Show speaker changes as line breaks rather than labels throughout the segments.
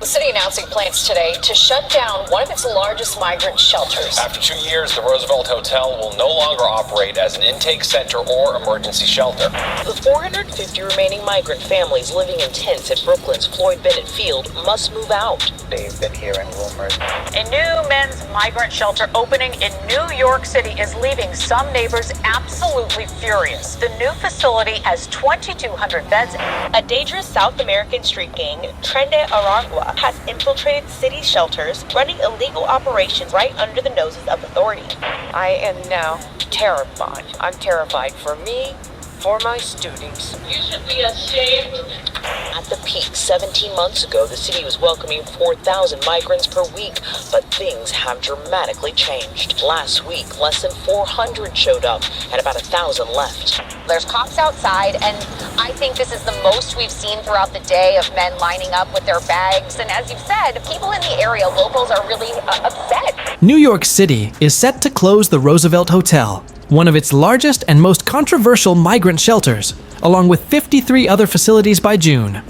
The city announcing plans today to shut down one of its largest migrant shelters.
After 2 years, the Roosevelt Hotel will no longer operate as an intake center or emergency shelter.
The 450 remaining migrant families living in tents at Brooklyn's Floyd Bennett Field must move out.
They've been hearing rumors.
A new men's migrant shelter opening in New York City is leaving some neighbors absolutely furious. The new facility has 2,200 beds.
A dangerous South American street gang, Trende Aragua, has infiltrated city shelters, running illegal operations right under the noses of authorities.
I am now terrified. I'm terrified for me, for my students.
You should be ashamed. At the peak 17 months ago, the city was welcoming 4,000 migrants per week, but things have dramatically changed. Last week, less than 400 showed up and about 1,000 left.
There's cops outside, and I think this is the most we've seen throughout the day of men lining up with their bags. And as you've said, people in the area, locals, are really upset.
New York City is set to close the Roosevelt Hotel, one of its largest and most controversial migrant shelters, along with 53 other facilities by June.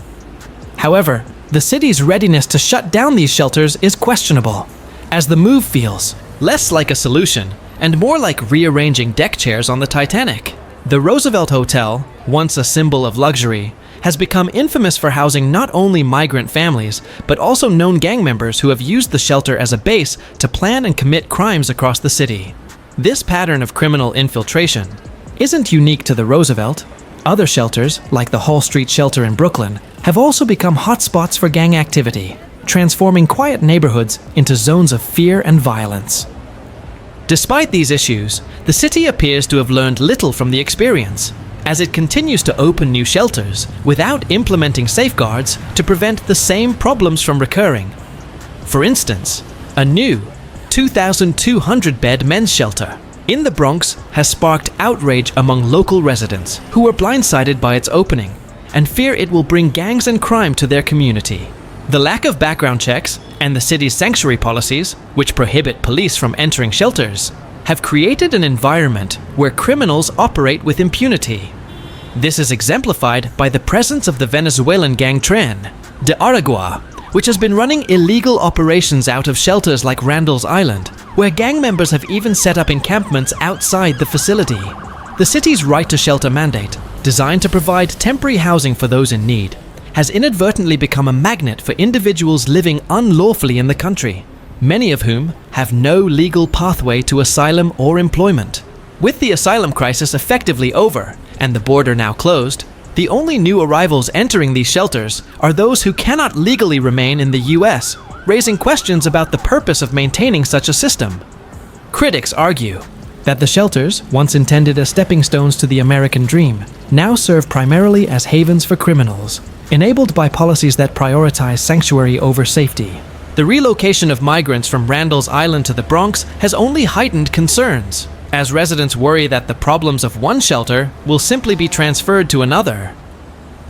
However, the city's readiness to shut down these shelters is questionable, as the move feels less like a solution and more like rearranging deck chairs on the Titanic. The Roosevelt Hotel, once a symbol of luxury, has become infamous for housing not only migrant families, but also known gang members who have used the shelter as a base to plan and commit crimes across the city. This pattern of criminal infiltration isn't unique to the Roosevelt. Other shelters, like the Hall Street shelter in Brooklyn, have also become hotspots for gang activity, transforming quiet neighborhoods into zones of fear and violence. Despite these issues, the city appears to have learned little from the experience, as it continues to open new shelters without implementing safeguards to prevent the same problems from recurring. For instance, a new 2,200-bed men's shelter in the Bronx has sparked outrage among local residents who were blindsided by its opening and fear it will bring gangs and crime to their community. The lack of background checks and the city's sanctuary policies, which prohibit police from entering shelters, have created an environment where criminals operate with impunity. This is exemplified by the presence of the Venezuelan gang Tren de Aragua, which has been running illegal operations out of shelters like Randall's Island, where gang members have even set up encampments outside the facility. The city's right to shelter mandate, designed to provide temporary housing for those in need, has inadvertently become a magnet for individuals living unlawfully in the country, many of whom have no legal pathway to asylum or employment. With the asylum crisis effectively over and the border now closed, the only new arrivals entering these shelters are those who cannot legally remain in the US, raising questions about the purpose of maintaining such a system. Critics argue that the shelters, once intended as stepping stones to the American dream, now serve primarily as havens for criminals, enabled by policies that prioritize sanctuary over safety. The relocation of migrants from Randall's Island to the Bronx has only heightened concerns, as residents worry that the problems of one shelter will simply be transferred to another.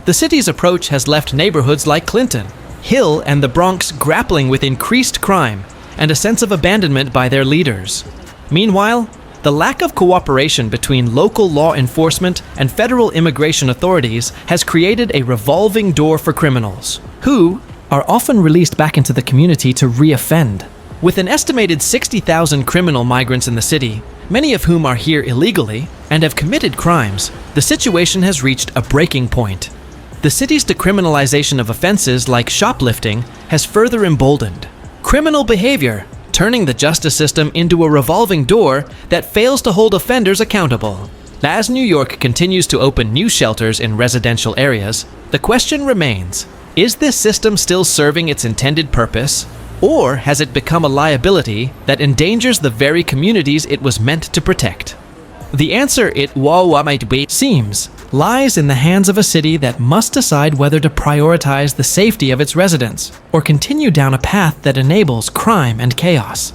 The city's approach has left neighborhoods like Clinton, Hill, and the Bronx grappling with increased crime and a sense of abandonment by their leaders. Meanwhile, the lack of cooperation between local law enforcement and federal immigration authorities has created a revolving door for criminals, who are often released back into the community to re-offend. With an estimated 60,000 criminal migrants in the city, many of whom are here illegally and have committed crimes, the situation has reached a breaking point. The city's decriminalization of offenses like shoplifting has further emboldened criminal behavior, turning the justice system into a revolving door that fails to hold offenders accountable. As New York continues to open new shelters in residential areas, the question remains, is this system still serving its intended purpose? Or has it become a liability that endangers the very communities it was meant to protect? The answer, seems, lies in the hands of a city that must decide whether to prioritize the safety of its residents or continue down a path that enables crime and chaos.